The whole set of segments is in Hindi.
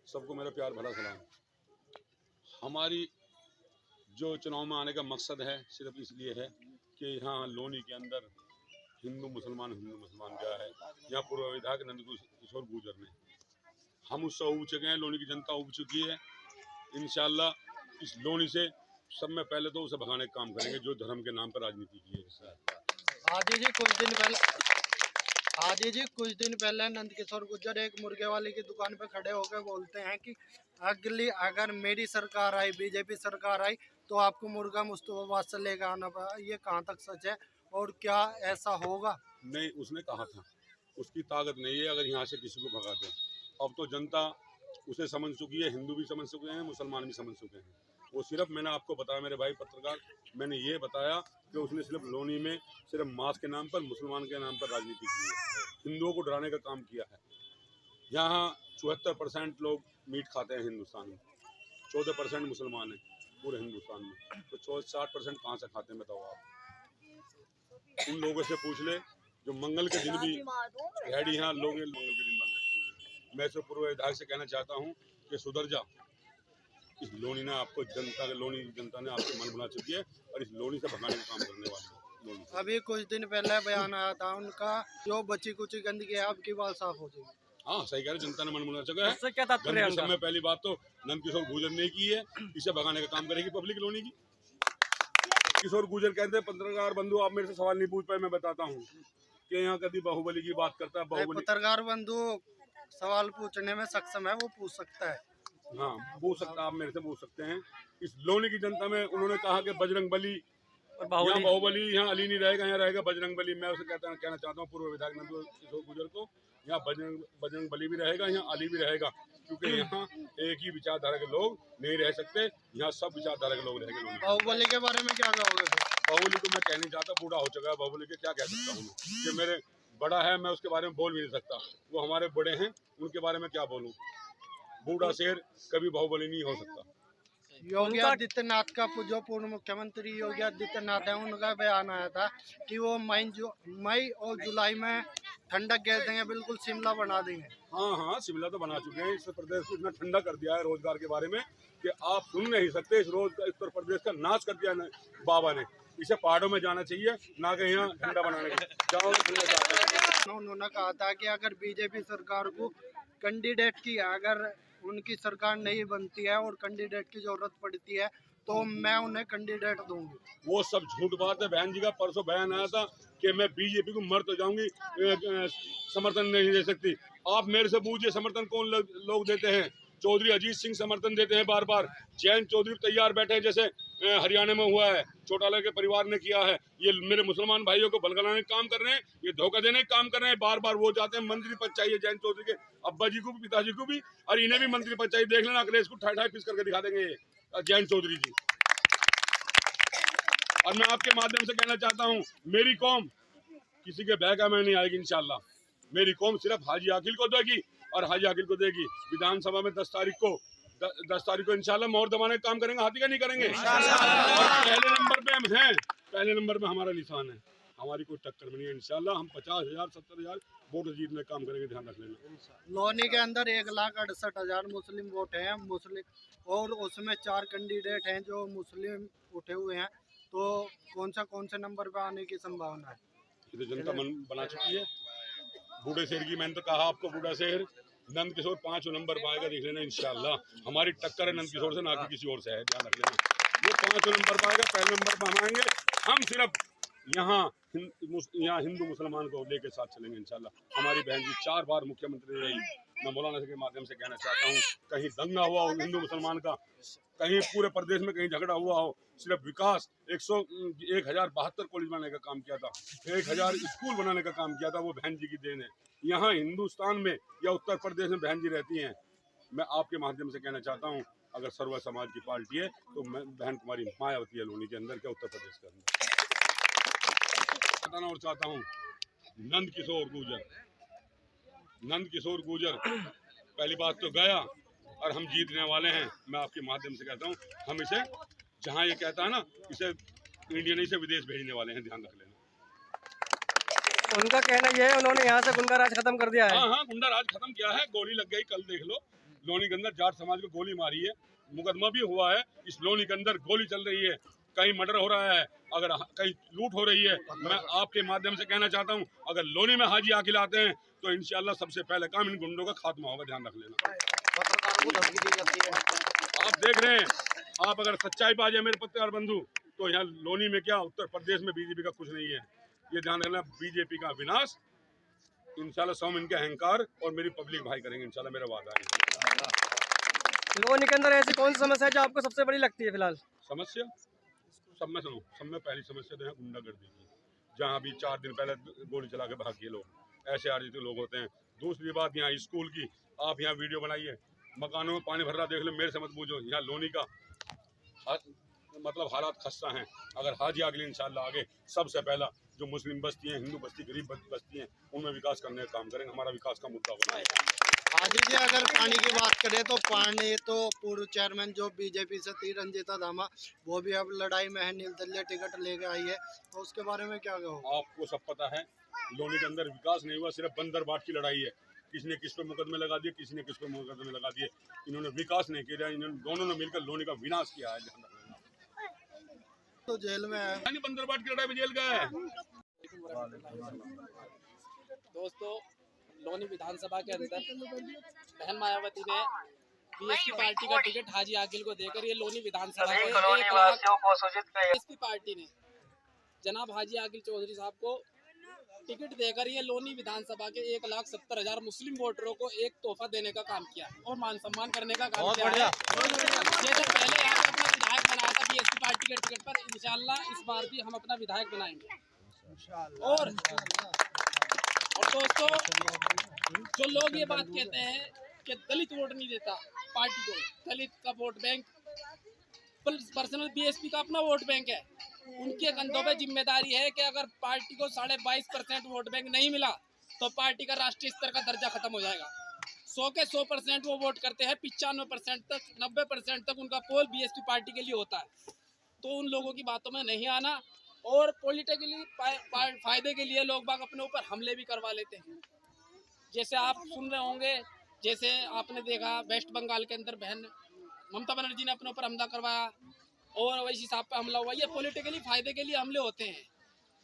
सबको मेरा प्यार भरा सलाम। हमारी जो चुनाव में आने का मकसद है सिर्फ इसलिए है कि यहाँ लोनी के अंदर हिंदू मुसलमान गया है। यहाँ पूर्व विधायक नंद किशोर गुर्जर ने, हम उससे उब चुके हैं, लोनी की जनता उब चुकी है। इंशाल्लाह इस लोनी से सब में पहले तो उसे भगाने का काम करेंगे जो धर्म के नाम पर राजनीति की है। आदि जी कुछ दिन पहले नंद किशोर गुर्जर एक मुर्गे वाले की दुकान पे खड़े होकर बोलते हैं कि अगर मेरी सरकार आई, बीजेपी सरकार आई, तो आपको मुर्गा मुस्तफाबाद से लेकर आना पड़ा। ये कहाँ तक सच है और क्या ऐसा होगा? नहीं, उसने कहा था, उसकी ताकत नहीं है अगर यहाँ से किसी को भगा दे। अब तो जनता उसे समझ चुकी है, हिंदू भी समझ चुके हैं, मुसलमान भी समझ चुके हैं। वो सिर्फ मैंने आपको बताया मेरे भाई पत्रकार, मैंने ये बताया कि उसने सिर्फ लोनी में सिर्फ मास के नाम पर, मुसलमान के नाम पर राजनीति की है, हिंदुओं को डराने का काम किया है। यहाँ 74% लोग मीट खाते हैं हिंदुस्तान में, 14% मुसलमान हैं पूरे हिंदुस्तान में, तो 60% कहाँ से खाते हैं बताओ आप। उन लोगों से पूछ ले जो मंगल के दिन भी रेडी यहाँ लोग मंगल के दिन बंद रखते हैं। मैं तो पूर्व विधायक से कहना चाहता हूँ कि सुधर जा। इस लोनी ने आपको लोनी जनता ने आपको मन बना चुकी है और इस लोनी से भगाने का काम करने वाले हैं। अभी कुछ दिन पहले बयान आया था उनका, जो बची कुची गंदगी है आपकी बात साफ हो जाएगी। हाँ सही कह रहे, जनता ने मन बना चुका है। समय पहली बात तो नंद किशोर गुर्जर ने की है, इसे भगाने का काम करेगी पब्लिक लोनी की। किशोर गुर्जर कहते हैं पत्रकार बंधु आप मेरे से सवाल नहीं पूछ पाए, मैं बताता हूँ कि यहाँ कभी बाहुबली की बात करता है। बाहुबली पत्रकार बंधु सवाल पूछने में सक्षम है, वो पूछ सकता है। हाँ पूछ सकता, आप मेरे से पूछ सकते हैं। इस लोनी की जनता में उन्होंने कहा कि बजरंग बली और बाहुबली यहाँ अली नहीं रहेगा, यहाँ रहेगा बजरंग बली। मैं उसे कहना चाहता हूँ पूर्व विधायक नंद किशोर गुर्जर को, यहाँ बजरंग बली भी रहेगा, यहाँ अली भी रहेगा, क्योंकि यहाँ एक ही विचारधारा के लोग नहीं रह सकते, यहाँ सब विचारधारा के लोग रहेंगे। बाहुबली के बारे में क्या कहोगे? बाहुबली को मैं कह नहीं चाहता, बूढ़ा हो चुका है बाहुबली के, क्या कह सकता हूँ कि मेरे बड़ा है, मैं उसके बारे में बोल भी नहीं सकता। वो हमारे बड़े हैं, उनके बारे में क्या बोलूँ। बूढ़ा शेर कभी बाहुबली नहीं हो सकता। योगी आदित्यनाथ का जो पूर्व मुख्यमंत्री योगी आदित्यनाथ है, उनका बयान आया था कि वो मई और जुलाई में ठंडक घेर देंगे, बिल्कुल शिमला बना देंगे। हाँ शिमला तो बना चुके हैं। इस प्रदेश को इतना ठंडा कर दिया है रोजगार के बारे में कि आप सुन नहीं सकते। इस उत्तर प्रदेश का नाश कर दिया बाबा ने। इसे पहाड़ों में जाना चाहिए, ना कि यहाँ ठंडा बनाने के। उन्होंने कहा था कि अगर बीजेपी सरकार को कैंडिडेट की, अगर उनकी सरकार नहीं बनती है और कैंडिडेट की जरूरत पड़ती है, तो मैं उन्हें कैंडिडेट दूंगी। वो सब झूठ बात है। बहन जी का परसों बयान आया था कि मैं बीजेपी को मर तो जाऊंगी, समर्थन नहीं दे सकती। आप मेरे से पूछिए समर्थन कौन लोग देते हैं। चौधरी अजीत सिंह समर्थन देते हैं बार बार, जयंत चौधरी तैयार बैठे हैं, जैसे हरियाणा में हुआ है, चौटाला के परिवार ने किया है। ये मेरे मुसलमान भाइयों को भड़काने का काम कर रहे हैं, ये धोखा देने का काम कर रहे हैं। बार बार वो जाते हैं, मंत्री पद चाहिए जयंत चौधरी के अब्बा जी को भी, पिताजी को भी, और इन्हें भी मंत्री पद चाहिए। देख लेना अखिलेश को ठाई पीस करके दिखा देंगे जयंत चौधरी जी। और मैं आपके माध्यम से कहना चाहता हूँ, मेरी कौम किसी के बहका में नहीं आएगी। इंशाल्लाह मेरी कौम सिर्फ हाजी आकिल को देगी और हाजी आकिल को देगी। विधानसभा में 10 तारीख को इंशाल्लाह मोहर दबाने का काम करेंगे, हाथी का नहीं करेंगे। और पहले नंबर पे हम हैं, पहले नंबर पे हमारा निशान है। हमारी कोई टक्कर में नहीं है। इंशाल्लाह हम 50,000 70,000 वोट जीतने का काम करेंगे, ध्यान रख लेना। लोनी के अंदर 1,68,000 मुस्लिम वोट हैं मुस्लिम, और उसमें 4 कैंडिडेट हैं जो मुस्लिम उठे हुए हैं, तो कौन से नंबर पे आने की संभावना है? ये तो जनता मन बना चुकी है। बूढ़े शहर की मैंने तो कहा आपको, बूढ़ा शहर नंद किशोर 5 नंबर पाएगा, देख लेना इंशाल्लाह। हमारी टक्कर है नंद किशोर से, ना कि किसी और से है, ध्यान रख लेना। वो 5 नंबर पाएगा, पहले नंबर पर हम आएंगे। हम सिर्फ यहाँ हिंदू मुसलमान को लेके साथ चलेंगे इंशाल्लाह। हमारी बहन जी 4 बार मुख्यमंत्री रही। मैं मौलाना के माध्यम से कहना चाहता हूँ, कहीं दंगा हुआ हो हिंदू मुसलमान का, कहीं पूरे प्रदेश में कहीं झगड़ा हुआ हो, सिर्फ विकास 1,072 कॉलेज बनाने का काम किया था, 1,000 स्कूल बनाने का काम किया था, वो बहन जी की देन है। यहाँ हिंदुस्तान में या उत्तर प्रदेश में बहन जी रहती हैं। मैं आपके माध्यम से कहना चाहता हूँ, अगर सर्व समाज की पार्टी है तो मैं बहन कुमारी मायावती है लोनी के अंदर, क्या उत्तर प्रदेश के अंदर। बताना और चाहता हूँ, नंद किशोर गुर्जर पहली बात तो गया, और हम जीतने वाले हैं। मैं आपके माध्यम से कहता हूँ, हम इसे जहाँ ये कहता है ना, इसे इंडिया नहीं से विदेश भेजने वाले हैं, ध्यान रख लेना। उनका कहना यह है, उन्होंने यहाँ से गुंडा राज खत्म कर दिया है। हाँ, गुंडा राज खत्म किया है। गोली लग गई, कल देख लो लोनी के अंदर जाट समाज को गोली मारी है, मुकदमा भी हुआ है। इस लोनी के अंदर गोली चल रही है, कहीं मर्डर हो रहा है, अगर कहीं लूट हो रही है। मैं आपके माध्यम से कहना चाहता हूँ, अगर लोनी में हाजी आकिल आते हैं तो इंशाल्लाह सबसे पहले काम इन गुंडों का खात्मा होगा, ध्यान रख लेना। आप देख रहे हैं, आप अगर सच्चाई पा जाए मेरे पत्रकार बंधु, तो यहाँ लोनी में क्या उत्तर प्रदेश में बीजेपी का कुछ नहीं है, ये ध्यान रखना। बीजेपी का विनाश इंशाल्लाह 100 इनके अहंकार और मेरी पब्लिक भाई करेंगे इंशाल्लाह, मेरा वादा है। लोनी के अंदर ऐसी कौन सी समस्या है जो आपको सबसे बड़ी लगती है फिलहाल? समस्या सब में सुनो, सब में पहली समस्या तो है गुंडागर्दी की, जहाँ अभी 4 दिन पहले गोली चला के भाग गए लोग, ऐसे आर्जित लोग होते हैं। दूसरी बात यहाँ स्कूल की, आप यहाँ वीडियो बनाइए, मकानों में पानी भर रहा देख लो, मेरे से मत पूछो। यहाँ लोनी का मतलब हालात खस्ता हैं। अगर हाजी आगे इंशाल्लाह आगे सबसे पहला जो मुस्लिम बस्ती हैं, हिंदू बस्ती, गरीब बस्ती हैं, उनमें विकास करने का काम करेंगे। हमारा विकास का मुद्दा बना है। हाजी जी, अगर पानी की बात करें तो पानी तो पूर्व चेयरमैन जो बीजेपी से थी रंजीता धामा, वो भी अब लड़ाई में है, निर्दलीय टिकट लेके आई है, तो उसके बारे में क्या कहो? आपको सब पता है, लोनी के अंदर विकास नहीं हुआ, सिर्फ बंदर बाट की लड़ाई है। किसी ने किस पे मुकदमे लगा दिए, किसी ने किस पे मुकदमे लगा दिए। इन्होंने विकास नहीं किया, इन्होंने दोनों ने मिलकर लोनी का विनाश किया है, ध्यान रखना। तो जेल में है, बंदर बाट की लड़ाई में जेल गया है। दोस्तों, लोनी विधानसभा के अंदर बहन मायावती ने बीएसपी पार्टी का टिकट हाजी आकिल को देकर ये लोनी विधानसभा के 1 लाख बीएसपी पार्टी ने जनाब हाजी आकिल चौधरी साहब को टिकट देकर ये लोनी विधानसभा के 1,70,000 मुस्लिम वोटरों को एक तोहफा देने का काम किया और मान सम्मान करने का काम किया है। जैसे पहले यहाँ पे अपना विधायक बनाया था बीएसपी पार्टी के टिकट पर, इंशाल्लाह इस बार भी हम अपना विधायक बनाएंगे। और दोस्तों, जो लोग ये बात कहते हैं कि दलित वोट नहीं देता पार्टी को, दलित का वोट बैंक पर्सनल बीएसपी का अपना वोट बैंक है, उनके कंधों पे जिम्मेदारी है कि अगर पार्टी को 22.5% वोट बैंक नहीं मिला तो पार्टी का राष्ट्रीय स्तर का दर्जा खत्म हो जाएगा। 100 के 100% वो वोट करते हैं, 95% तक 90% तक उनका पोल बीएसपी पार्टी के लिए होता है। तो उन लोगों की बातों में नहीं आना और पॉलिटिकली फायदे के लिए लोग बाग अपने ऊपर हमले भी करवा लेते हैं। जैसे आप सुन रहे होंगे, जैसे आपने देखा वेस्ट बंगाल के अंदर बहन ममता बनर्जी ने अपने ऊपर हमला करवाया और वैसी साहब पे हमला हुआ। ये पॉलिटिकली फायदे के लिए हमले होते हैं।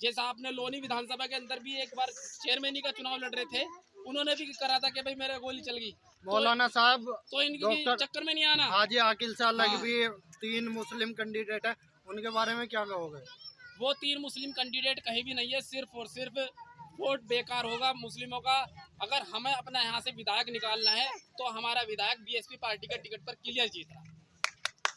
जैसा आपने लोनी विधानसभा के अंदर भी एक बार चेयरमैनी का चुनाव लड़ रहे थे, उन्होंने भी करा था कि भाई मेरे गोली चल गई। मौलाना साहब तो इनकी चक्कर में नहीं आना। हाजी आकिल से अलग भी 3 मुस्लिम कैंडिडेट है, उनके बारे में क्या कहोगे? वो 3 मुस्लिम कैंडिडेट कहीं भी नहीं है, सिर्फ और सिर्फ वोट बेकार होगा मुस्लिमों का। अगर हमें अपना यहाँ से विधायक निकालना है तो हमारा विधायक बीएसपी पार्टी के टिकट पर क्लियर जीत रहा है।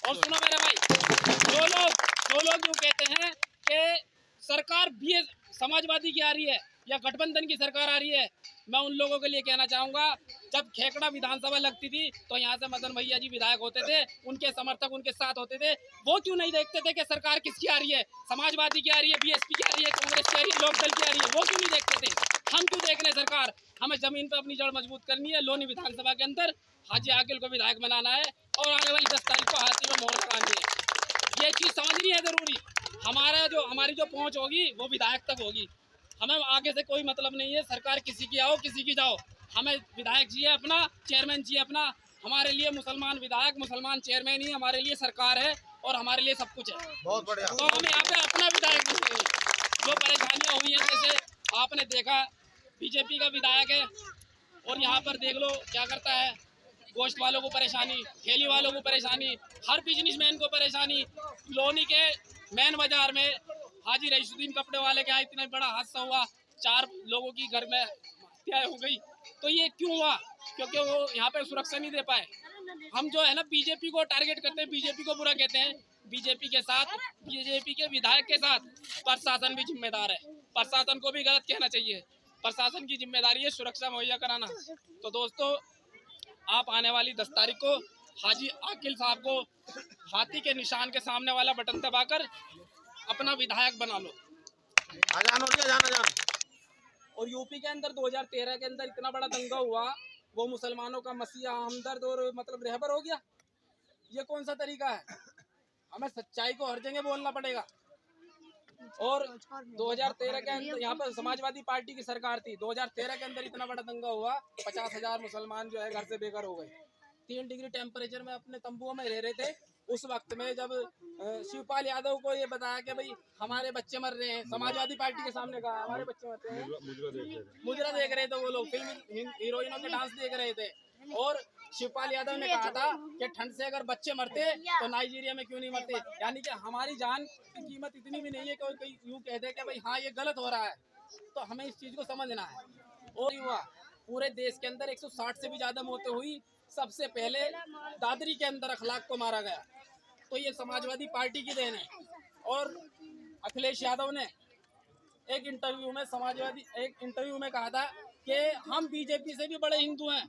और सुनो मेरे भाई, जो लोग यूँ कहते हैं कि सरकार समाजवादी की आ रही है या गठबंधन की सरकार आ रही है, मैं उन लोगों के लिए कहना चाहूँगा, जब खेकड़ा विधानसभा लगती थी तो यहाँ से मदन भैया जी विधायक होते थे, उनके समर्थक उनके साथ होते थे। वो क्यों नहीं देखते थे कि सरकार किसकी आ रही है, समाजवादी की आ रही है, बीएसपी की आ रही है, कांग्रेस की आ रही है, लोकदल की आ रही है? वो क्यों नहीं देखते थे? हम क्यों देख रहे हैं? सरकार हमें जमीन पर अपनी जड़ मजबूत करनी है। लोनी विधानसभा के अंदर हाजी आकिल को विधायक बनाना है और आने वाली 10 तारीख को हाथी में मोहर लगानी है। ये चीज़ समझनी है जरूरी। हमारी जो पहुंच होगी वो विधायक तक होगी। हमें आगे से कोई मतलब नहीं है, सरकार किसी की आओ किसी की जाओ, हमें विधायक चाहिए अपना, चेयरमैन चाहिए अपना। हमारे लिए मुसलमान विधायक, मुसलमान चेयरमैन ही हमारे लिए सरकार है और हमारे लिए सब कुछ है। बहुत बढ़िया। तो हम यहाँ पे अपना विधायक चाहिए। जो परेशानियाँ हुई हैं, जैसे आपने देखा बीजेपी का विधायक है और यहाँ पर देख लो क्या करता है, गोश्त वालों को परेशानी, ठेली वालों को परेशानी, हर बिजनेसमैन को परेशानी। लोनी के मेन बाजार में हाजी रईसुद्दीन कपड़े वाले के यहाँ इतना बड़ा हादसा हुआ, 4 लोगों की घर में हत्या हो गई। तो ये क्यों हुआ? क्योंकि वो यहाँ पे सुरक्षा नहीं दे पाए। हम जो है ना बीजेपी को टारगेट करते हैं, बीजेपी को बुरा कहते हैं। बीजेपी के साथ, बीजेपी के विधायक के साथ प्रशासन भी जिम्मेदार है। प्रशासन को भी गलत कहना चाहिए। प्रशासन की जिम्मेदारी है सुरक्षा मुहैया कराना। तो दोस्तों, आप आने वाली 10 तारीख को हाजी आकिल साहब को हाथी के निशान के सामने वाला बटन दबाकर अपना विधायक बना लो। अजान हो रही है, अजान। और यूपी के अंदर 2013 के अंदर इतना बड़ा दंगा हुआ, वो मुसलमानों का मसीहा, हमदर्द और मतलब रहबर हो गया। ये कौन सा तरीका है? हमें सच्चाई को हर जगह बोलना पड़ेगा। और 2013 के अंदर यहाँ पर समाजवादी पार्टी की सरकार थी। 2013 के अंदर इतना बड़ा दंगा हुआ, 50,000 मुसलमान जो है घर से बेघर हो गए। 3 डिग्री टेम्परेचर में अपने तंबुओं में रह रहे थे। उस वक्त में जब शिवपाल यादव को ये बताया कि भाई हमारे बच्चे मर रहे हैं, समाजवादी पार्टी के सामने कहा हमारे बच्चे मर रहे हैं, मुजरा देख रहे थे वो लोग, फिल्म हीरोइनों के डांस देख रहे थे। और शिवपाल यादव ने कहा था कि ठंड से अगर बच्चे मरते तो नाइजीरिया में क्यों नहीं मरते। यानी कि हमारी जान की कीमत इतनी भी नहीं है कि कोई यूँ कह दे कि भाई हाँ ये गलत हो रहा है। तो हमें इस चीज़ को समझना है। और हुआ पूरे देश के अंदर 160 से भी ज़्यादा मौतें हुई। सबसे पहले दादरी के अंदर अखलाक को मारा गया। तो ये समाजवादी पार्टी की देन है। और अखिलेश यादव ने एक इंटरव्यू में कहा था कि हम बीजेपी से भी बड़े हिंदू हैं।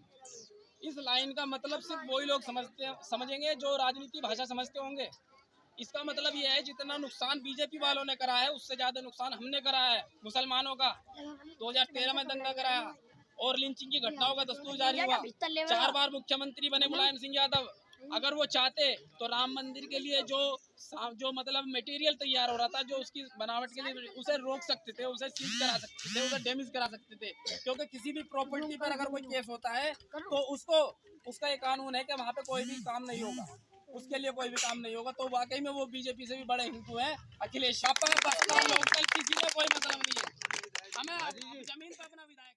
इस लाइन का मतलब सिर्फ वही लोग समझेंगे जो राजनीति भाषा समझते होंगे। इसका मतलब ये है जितना नुकसान बीजेपी वालों ने करा है उससे ज्यादा नुकसान हमने करा है मुसलमानों का। 2013 में दंगा कराया और लिंचिंग की घटनाओं का दस्तूर जारी हुआ। 4 बार मुख्यमंत्री बने मुलायम सिंह यादव। अगर वो चाहते तो राम मंदिर के लिए जो मतलब मटेरियल तैयार हो रहा था, जो उसकी बनावट के लिए, उसे रोक सकते थे, उसे सीज करा सकते थे, उसे डैमेज करा सकते थे। क्योंकि किसी भी प्रॉपर्टी पर अगर कोई केस होता है तो उसका एक कानून है कि वहाँ पे कोई भी काम नहीं होगा, उसके लिए कोई भी काम नहीं होगा। तो वाकई में वो बीजेपी से भी बड़े हिंदू हैं। अखिलेश लोकल किसी का कोई मतलब नहीं है। हमें जमीन पर अपना विधायक